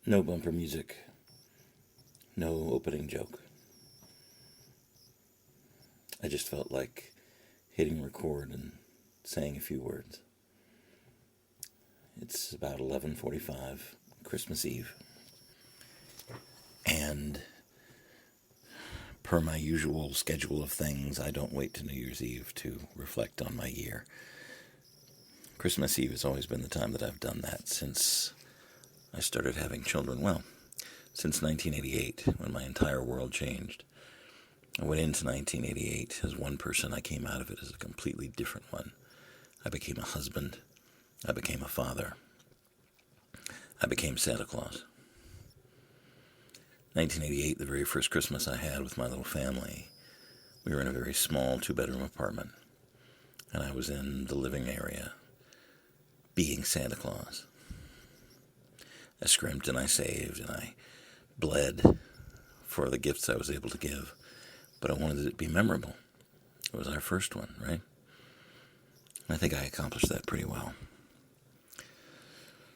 No bumper music, no opening joke. I just felt like hitting record and saying a few words. It's about 11:45, Christmas Eve. And per my usual schedule of things, I don't wait to New Year's Eve to reflect on my year. Christmas Eve has always been the time that I've done that since I started having children. Well, since 1988, when my entire world changed. I went into 1988 as one person. I came out of it as a completely different one. I became a husband. I became a father. I became Santa Claus. 1988, the very first Christmas I had with my little family, we were in a very small two-bedroom apartment, and I was in the living area being Santa Claus. I scrimped and I saved and I bled for the gifts I was able to give, but I wanted it to be memorable. It was our first one, right? I think I accomplished that pretty well.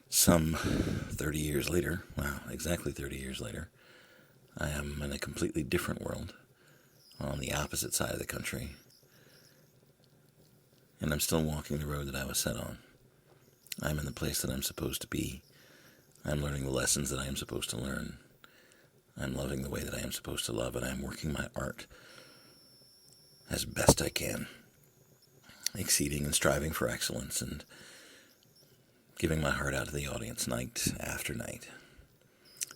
Some 30 years later, wow, exactly 30 years later, I am in a completely different world, on the opposite side of the country, and I'm still walking the road that I was set on. I'm in the place that I'm supposed to be. I'm learning the lessons that I am supposed to learn. I'm loving the way that I am supposed to love, and I'm working my art as best I can, exceeding and striving for excellence, and giving my heart out to the audience night after night.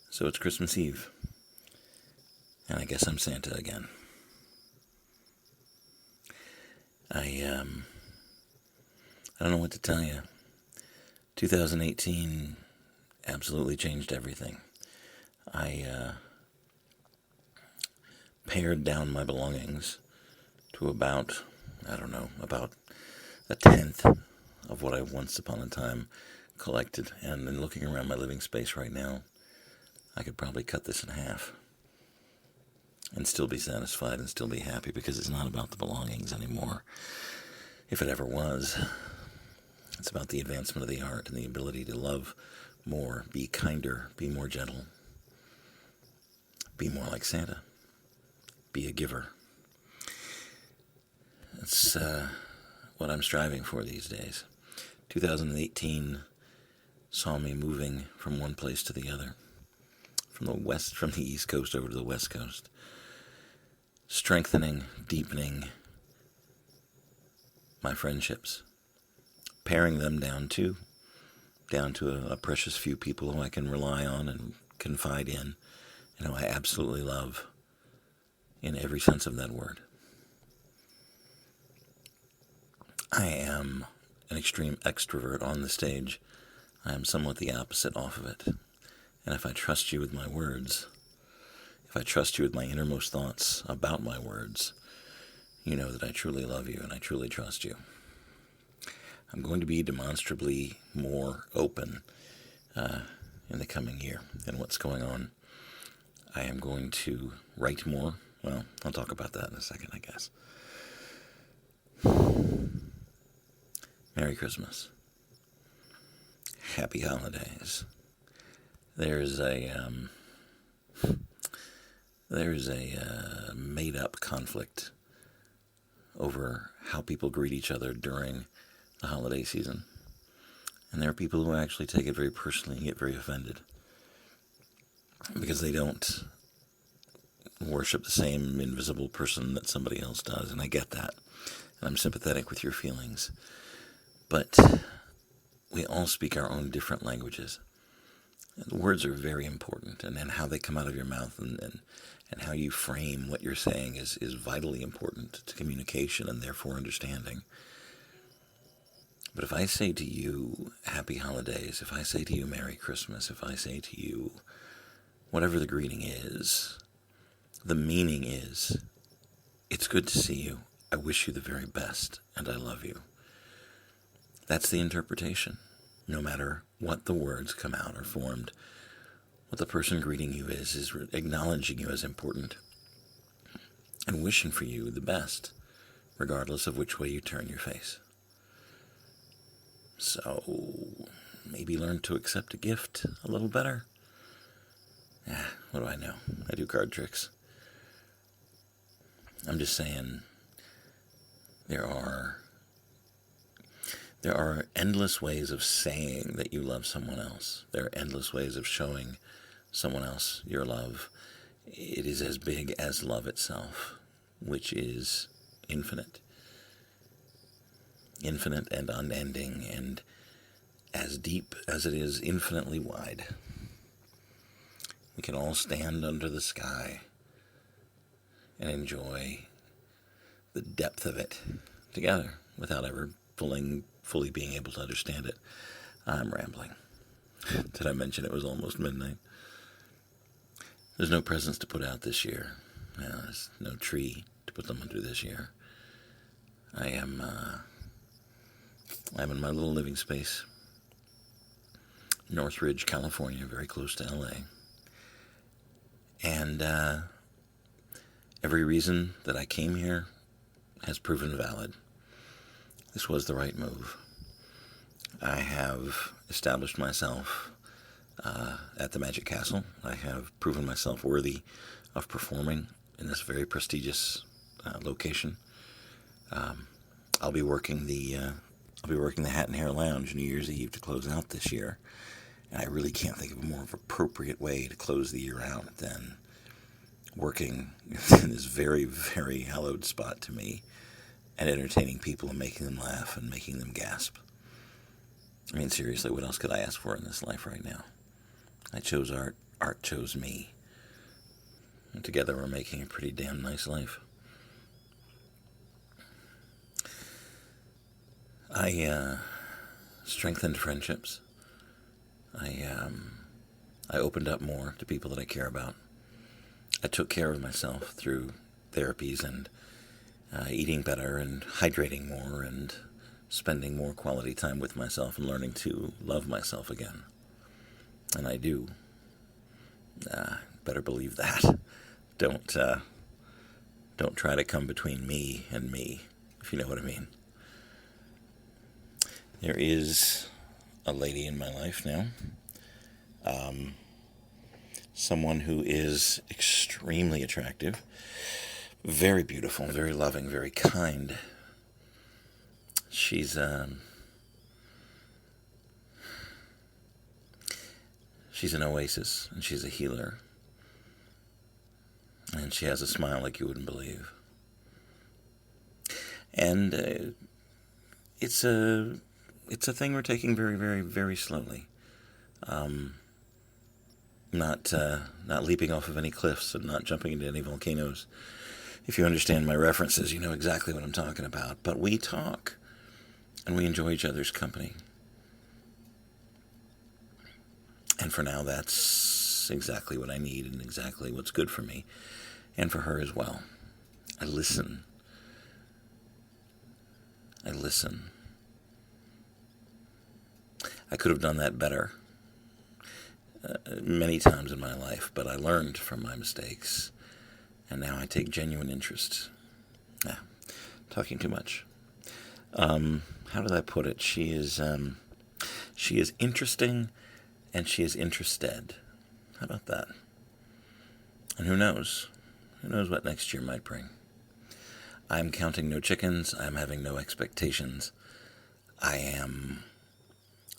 So it's Christmas Eve, and I guess I'm Santa again. I don't know what to tell you. 2018 absolutely changed everything. I pared down my belongings to about a tenth of what I once upon a time collected. And in looking around my living space right now, I could probably cut this in half and still be satisfied and still be happy, because it's not about the belongings anymore. If it ever was, it's about the advancement of the art and the ability to love more, be kinder, be more gentle, be more like Santa, be a giver. It's what I'm striving for these days. 2018 saw me moving from one place to the other, from the East Coast over to the West Coast, strengthening, deepening my friendships, paring them down to a precious few people who I can rely on and confide in, and who I absolutely love in every sense of that word. I am an extreme extrovert on the stage. I am somewhat the opposite off of it. And if I trust you with my words, if I trust you with my innermost thoughts about my words, you know that I truly love you and I truly trust you. I'm going to be demonstrably more open in the coming year than what's going on. I am going to write more. Well, I'll talk about that in a second, I guess. Merry Christmas. Happy holidays. There's a made-up conflict over how people greet each other during the holiday season. And there are people who actually take it very personally and get very offended because they don't worship the same invisible person that somebody else does. And I get that. And I'm sympathetic with your feelings. But we all speak our own different languages. And words are very important, and then how they come out of your mouth and how you frame what you're saying is vitally important to communication and therefore understanding. But if I say to you, Happy Holidays, if I say to you, Merry Christmas, if I say to you, whatever the greeting is, the meaning is, it's good to see you, I wish you the very best, and I love you. That's the interpretation. No matter what the words come out or formed, what the person greeting you is acknowledging you as important and wishing for you the best, regardless of which way you turn your face. So maybe learn to accept a gift a little better. What do I know? I do card tricks. I'm just saying there are endless ways of saying that you love someone else. There are endless ways of showing someone else your love. It is as big as love itself, which is infinite. Infinite and unending, and as deep as it is infinitely wide. We can all stand under the sky and enjoy the depth of it together without ever fully being able to understand it. I'm rambling. Did I mention it was almost midnight? There's no presents to put out this year. There's no tree to put them under this year. I'm in my little living space, Northridge, California, very close to LA. And every reason that I came here has proven valid. This was the right move. I have established myself at the Magic Castle. I have proven myself worthy of performing in this very prestigious location. I'll be working the Hat and Hair Lounge New Year's Eve to close out this year, and I really can't think of a more appropriate way to close the year out than working in this very, very hallowed spot to me and entertaining people and making them laugh and making them gasp. I mean, seriously, what else could I ask for in this life right now? I chose art. Art chose me. And together we're making a pretty damn nice life. I strengthened friendships. I opened up more to people that I care about. I took care of myself through therapies and eating better and hydrating more and spending more quality time with myself and learning to love myself again. And I do. Better believe that. Don't try to come between me and me, if you know what I mean. There is a lady in my life now. Someone who is extremely attractive, very beautiful, very loving, very kind. She's an oasis, and she's a healer. And she has a smile like you wouldn't believe. And it's a thing we're taking very, very, very slowly. Not leaping off of any cliffs and not jumping into any volcanoes. If you understand my references, you know exactly what I'm talking about. But we talk, and we enjoy each other's company. And for now, that's exactly what I need and exactly what's good for me, and for her as well. I listen. I could have done that better many times in my life, but I learned from my mistakes, and now I take genuine interest. Talking too much. How did I put it? She is interesting, and she is interested. How about that? And who knows? Who knows what next year might bring? I'm counting no chickens. I'm having no expectations. I am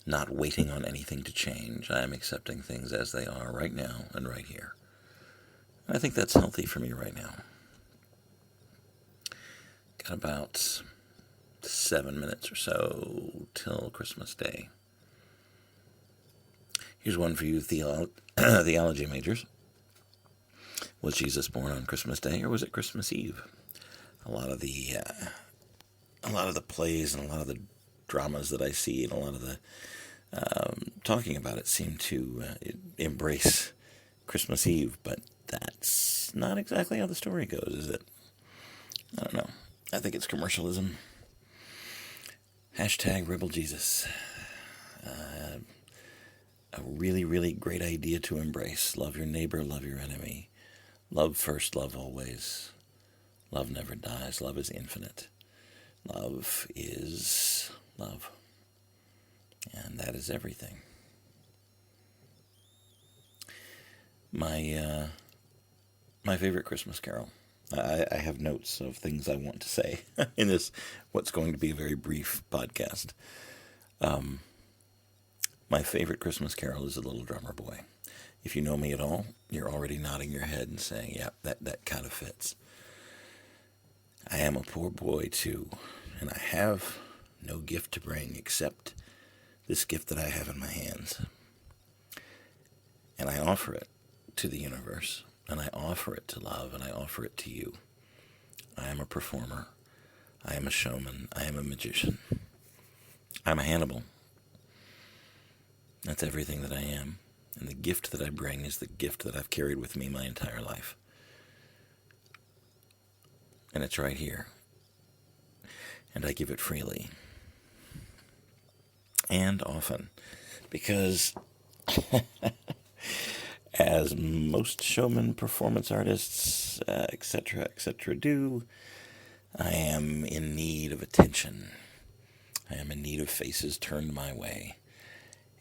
not waiting on anything to change. I am accepting things as they are right now and right here. And I think that's healthy for me right now. Got about 7 minutes or so till Christmas Day. Here's one for you theology majors. Was Jesus born on Christmas Day, or was it Christmas Eve? A lot of the plays and a lot of the dramas that I see and a lot of the talking about it seem to embrace Christmas Eve, but that's not exactly how the story goes, is it? I don't know. I think it's commercialism. #Rebel Jesus. A really, really great idea to embrace. Love your neighbor, love your enemy. Love first, love always. Love never dies. Love is infinite. Love is love. And that is everything. My my favorite Christmas carol. I have notes of things I want to say in this, what's going to be a very brief podcast. My favorite Christmas carol is The Little Drummer Boy. If you know me at all, you're already nodding your head and saying, yeah, that kind of fits. I am a poor boy too, and I have no gift to bring except this gift that I have in my hands. And I offer it to the universe, and I offer it to love, and I offer it to you. I am a performer. I am a showman. I am a magician. I'm a Hannibal. That's everything that I am. And the gift that I bring is the gift that I've carried with me my entire life. And it's right here. And I give it freely. And often. Because as most showman, performance artists, etc., do, I am in need of attention. I am in need of faces turned my way.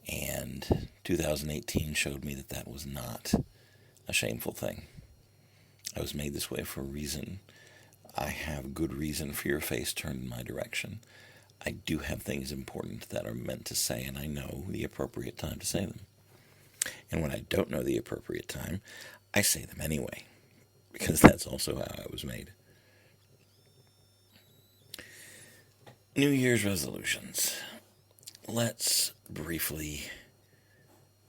And 2018 showed me that that was not a shameful thing. I was made this way for a reason. I have good reason for your face turned in my direction. I do have things important that are meant to say, and I know the appropriate time to say them. And when I don't know the appropriate time, I say them anyway, because that's also how I was made. New Year's resolutions. Let's briefly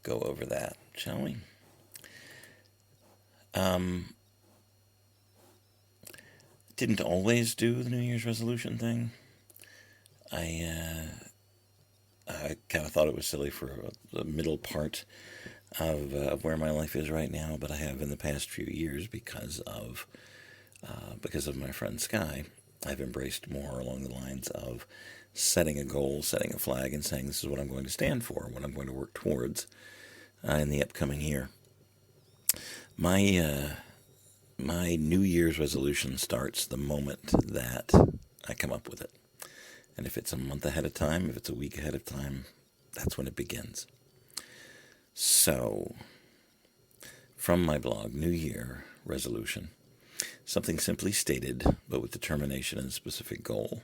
go over that, shall we? Didn't always do the New Year's resolution thing. I kind of thought it was silly for the middle part of where my life is right now, but I have in the past few years because of my friend Sky. I've embraced more along the lines of setting a goal, setting a flag, and saying this is what I'm going to stand for, what I'm going to work towards in the upcoming year. My New Year's resolution starts the moment that I come up with it. And if it's a month ahead of time, if it's a week ahead of time, that's when it begins. So, from my blog, New Year resolution, something simply stated, but with determination and a specific goal.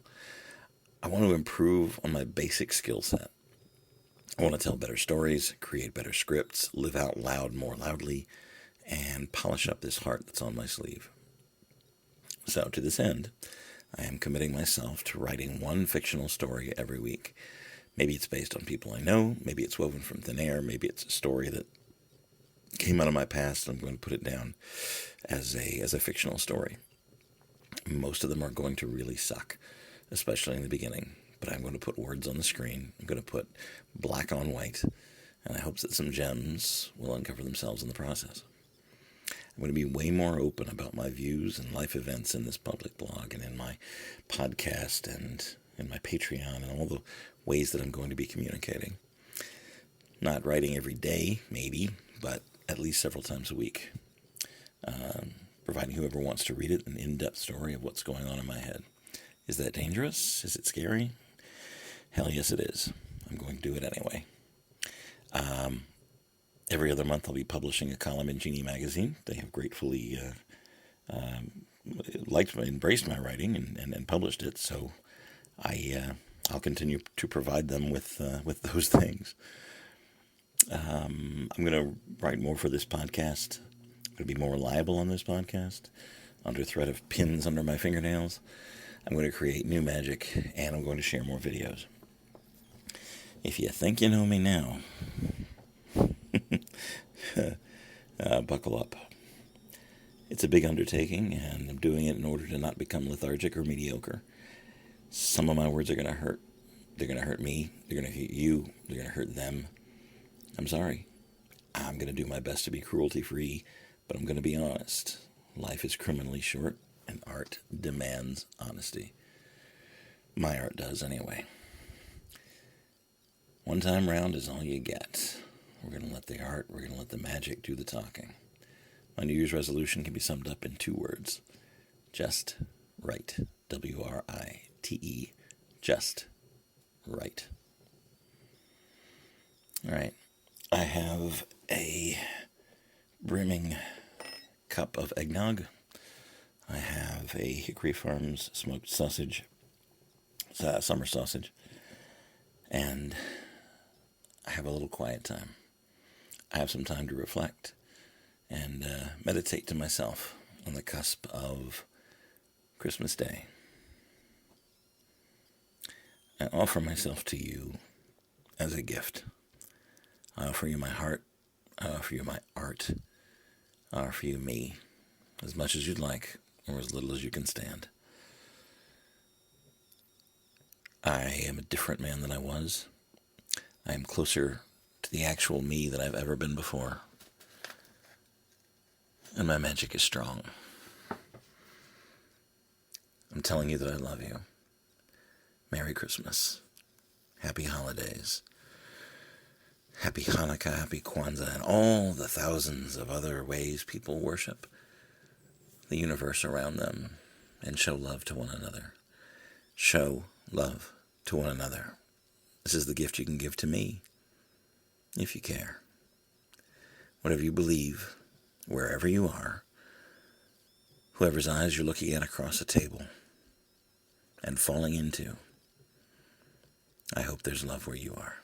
I want to improve on my basic skill set. I want to tell better stories, create better scripts, live out loud more loudly, and polish up this heart that's on my sleeve. So, to this end, I am committing myself to writing one fictional story every week. Maybe it's based on people I know, maybe it's woven from thin air, maybe it's a story that came out of my past, and I'm going to put it down as a fictional story. Most of them are going to really suck, especially in the beginning. But I'm going to put words on the screen. I'm going to put black on white. And I hope that some gems will uncover themselves in the process. I'm going to be way more open about my views and life events in this public blog and in my podcast and in my Patreon and all the ways that I'm going to be communicating. Not writing every day, maybe, but at least several times a week. Providing whoever wants to read it an in-depth story of what's going on in my head. Is that dangerous? Is it scary? Hell yes, it is. I'm going to do it anyway. Every other month I'll be publishing a column in Genie magazine. They have gratefully embraced my writing and published it, so I'll continue to provide them with those things. I'm going to write more for this podcast. I'm going to be more reliable on this podcast, under threat of pins under my fingernails. I'm going to create new magic, and I'm going to share more videos. If you think you know me now, buckle up. It's a big undertaking, and I'm doing it in order to not become lethargic or mediocre. Some of my words are going to hurt. They're going to hurt me. They're going to hurt you. They're going to hurt them. I'm sorry. I'm going to do my best to be cruelty-free, but I'm going to be honest. Life is criminally short, and art demands honesty. My art does, anyway. One time round is all you get. We're going to let the art, we're going to let the magic do the talking. My New Year's resolution can be summed up in 2 words. Just right. W-R-I-T-E. Just right. All right. I have a brimming cup of eggnog. I have a Hickory Farms smoked sausage, summer sausage, and I have a little quiet time. I have some time to reflect and meditate to myself on the cusp of Christmas Day. I offer myself to you as a gift. I offer you my heart. I offer you my art. I offer you me, as much as you'd like, or as little as you can stand. I am a different man than I was. I am closer to the actual me than I've ever been before. And my magic is strong. I'm telling you that I love you. Merry Christmas. Happy holidays. Happy Hanukkah, happy Kwanzaa, and all the thousands of other ways people worship the universe around them and show love to one another. Show love to one another. This is the gift you can give to me, if you care. Whatever you believe, wherever you are, whoever's eyes you're looking at across a table and falling into, I hope there's love where you are.